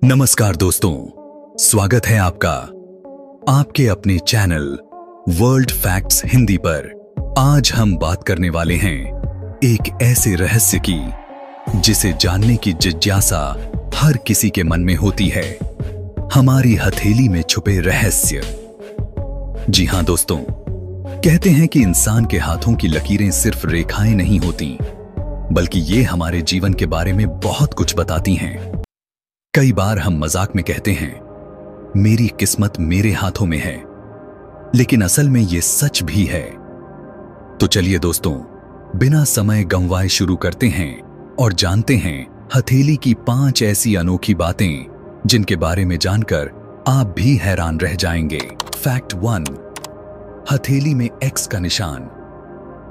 नमस्कार दोस्तों, स्वागत है आपका आपके अपने चैनल वर्ल्ड फैक्ट्स हिंदी पर। आज हम बात करने वाले हैं एक ऐसे रहस्य की जिसे जानने की जिज्ञासा हर किसी के मन में होती है, हमारी हथेली में छुपे रहस्य। जी हां दोस्तों, कहते हैं कि इंसान के हाथों की लकीरें सिर्फ रेखाएं नहीं होती, बल्कि ये हमारे जीवन के बारे में बहुत कुछ बताती हैं। कई बार हम मजाक में कहते हैं, मेरी किस्मत मेरे हाथों में है, लेकिन असल में यह सच भी है। तो चलिए दोस्तों, बिना समय गंवाए शुरू करते हैं और जानते हैं हथेली की 5 ऐसी अनोखी बातें जिनके बारे में जानकर आप भी हैरान रह जाएंगे। फैक्ट 1, हथेली में एक्स का निशान।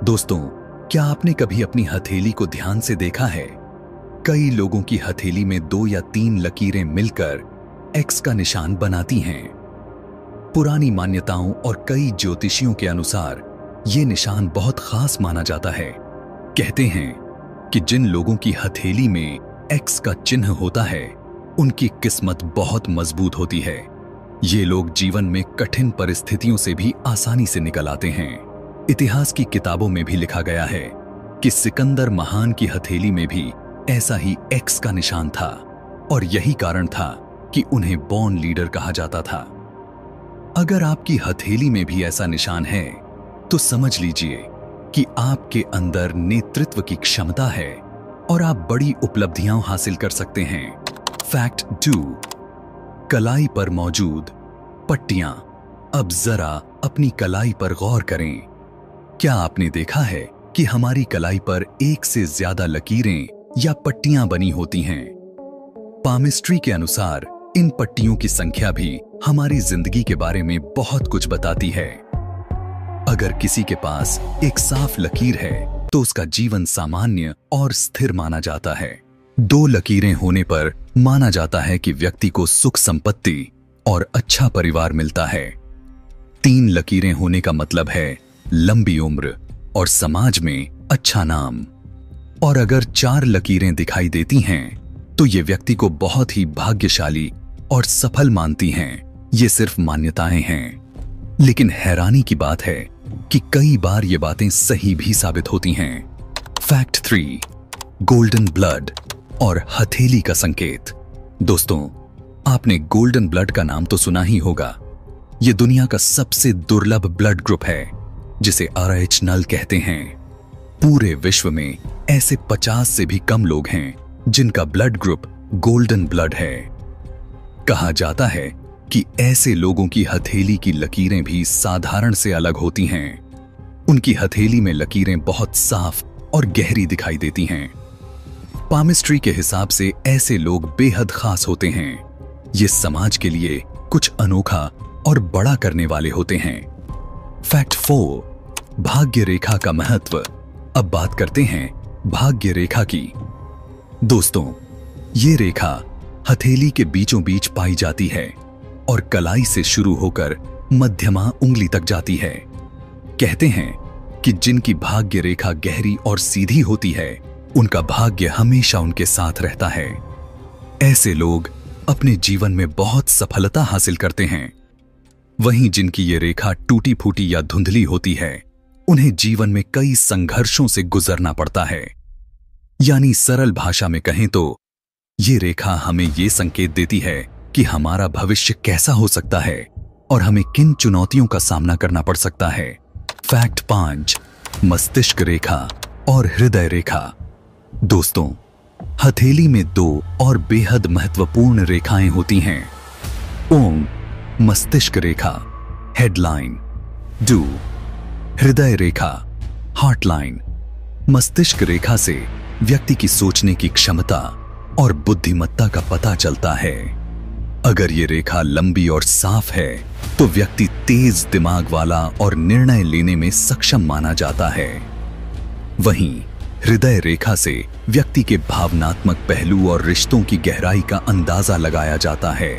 दोस्तों, क्या आपने कभी अपनी हथेली को ध्यान से देखा है? कई लोगों की हथेली में 2 या 3 लकीरें मिलकर एक्स का निशान बनाती हैं। पुरानी मान्यताओं और कई ज्योतिषियों के अनुसार यह निशान बहुत खास माना जाता है। कहते हैं कि जिन लोगों की हथेली में एक्स का चिन्ह होता है, उनकी किस्मत बहुत मजबूत होती है। ये लोग जीवन में कठिन परिस्थितियों से भी आसानी से निकल आते हैं। इतिहास की किताबों में भी लिखा गया है कि सिकंदर महान की हथेली में भी ऐसा ही एक्स का निशान था, और यही कारण था कि उन्हें बॉर्न लीडर कहा जाता था। अगर आपकी हथेली में भी ऐसा निशान है, तो समझ लीजिए कि आपके अंदर नेतृत्व की क्षमता है और आप बड़ी उपलब्धियां हासिल कर सकते हैं। फैक्ट 2, कलाई पर मौजूद पट्टियां। अब जरा अपनी कलाई पर गौर करें। क्या आपने देखा है कि हमारी कलाई पर एक से ज्यादा लकीरें या पट्टियां बनी होती हैं? पामिस्ट्री के अनुसार इन पट्टियों की संख्या भी हमारी जिंदगी के बारे में बहुत कुछ बताती है। अगर किसी के पास एक साफ लकीर है, तो उसका जीवन सामान्य और स्थिर माना जाता है। 2 लकीरें होने पर माना जाता है कि व्यक्ति को सुख संपत्ति और अच्छा परिवार मिलता है। 3 लकीरें होने का मतलब है लंबी उम्र और समाज में अच्छा नाम। और अगर 4 लकीरें दिखाई देती हैं, तो ये व्यक्ति को बहुत ही भाग्यशाली और सफल मानती हैं। ये सिर्फ मान्यताएं हैं, लेकिन हैरानी की बात है कि कई बार ये बातें सही भी साबित होती हैं। फैक्ट 3, गोल्डन ब्लड और हथेली का संकेत। दोस्तों, आपने गोल्डन ब्लड का नाम तो सुना ही होगा। ये दुनिया का सबसे दुर्लभ ब्लड ग्रुप है, जिसे RH नल कहते हैं। पूरे विश्व में ऐसे 50 से भी कम लोग हैं जिनका ब्लड ग्रुप गोल्डन ब्लड है। कहा जाता है कि ऐसे लोगों की हथेली की लकीरें भी साधारण से अलग होती हैं। उनकी हथेली में लकीरें बहुत साफ और गहरी दिखाई देती हैं। पामिस्ट्री के हिसाब से ऐसे लोग बेहद खास होते हैं। ये समाज के लिए कुछ अनोखा और बड़ा करने वाले होते हैं। फैक्ट 4, भाग्य रेखा का महत्व। अब बात करते हैं भाग्य रेखा की। दोस्तों, ये रेखा हथेली के बीचों बीच पाई जाती है और कलाई से शुरू होकर मध्यमा उंगली तक जाती है। कहते हैं कि जिनकी भाग्य रेखा गहरी और सीधी होती है, उनका भाग्य हमेशा उनके साथ रहता है। ऐसे लोग अपने जीवन में बहुत सफलता हासिल करते हैं। वहीं जिनकी ये रेखा टूटी फूटी या धुंधली होती है, उन्हें जीवन में कई संघर्षों से गुजरना पड़ता है। यानी सरल भाषा में कहें तो ये रेखा हमें ये संकेत देती है कि हमारा भविष्य कैसा हो सकता है और हमें किन चुनौतियों का सामना करना पड़ सकता है। फैक्ट 5, मस्तिष्क रेखा और हृदय रेखा। दोस्तों, हथेली में 2 और बेहद महत्वपूर्ण रेखाएं होती हैं। ओम मस्तिष्क रेखा, हेडलाइन। डू हृदय रेखा, हार्टलाइन। मस्तिष्क रेखा से व्यक्ति की सोचने की क्षमता और बुद्धिमत्ता का पता चलता है। अगर ये रेखा लंबी और साफ है, तो व्यक्ति तेज दिमाग वाला और निर्णय लेने में सक्षम माना जाता है। वहीं हृदय रेखा से व्यक्ति के भावनात्मक पहलू और रिश्तों की गहराई का अंदाजा लगाया जाता है।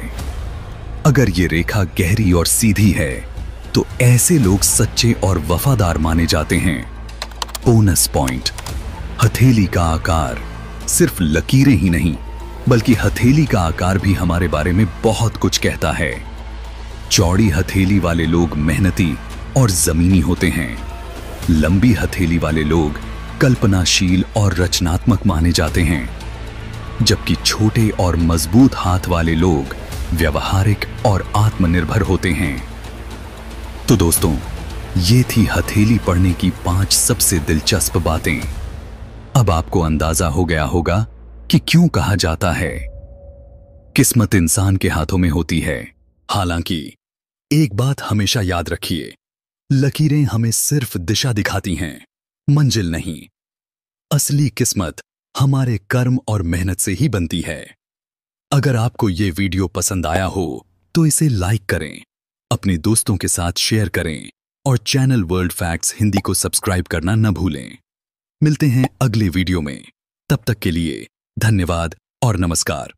अगर ये रेखा गहरी और सीधी है, तो ऐसे लोग सच्चे और वफादार माने जाते हैं। बोनस पॉइंट, हथेली का आकार सिर्फ लकीरें ही नहीं, बल्कि हथेली का आकार भी हमारे बारे में बहुत कुछ कहता है। चौड़ी हथेली वाले लोग मेहनती और जमीनी होते हैं। लंबी हथेली वाले लोग कल्पनाशील और रचनात्मक माने जाते हैं, जबकि छोटे और मजबूत हाथ वाले लोग व्यवहारिक और आत्मनिर्भर होते हैं। तो दोस्तों, ये थी हथेली पढ़ने की 5 सबसे दिलचस्प बातें। अब आपको अंदाजा हो गया होगा कि क्यों कहा जाता है किस्मत इंसान के हाथों में होती है। हालांकि एक बात हमेशा याद रखिए, लकीरें हमें सिर्फ दिशा दिखाती हैं, मंजिल नहीं। असली किस्मत हमारे कर्म और मेहनत से ही बनती है। अगर आपको ये वीडियो पसंद आया हो तो इसे लाइक करें, अपने दोस्तों के साथ शेयर करें और चैनल वर्ल्ड फैक्ट्स हिंदी को सब्सक्राइब करना न भूलें। मिलते हैं अगले वीडियो में। तब तक के लिए धन्यवाद और नमस्कार।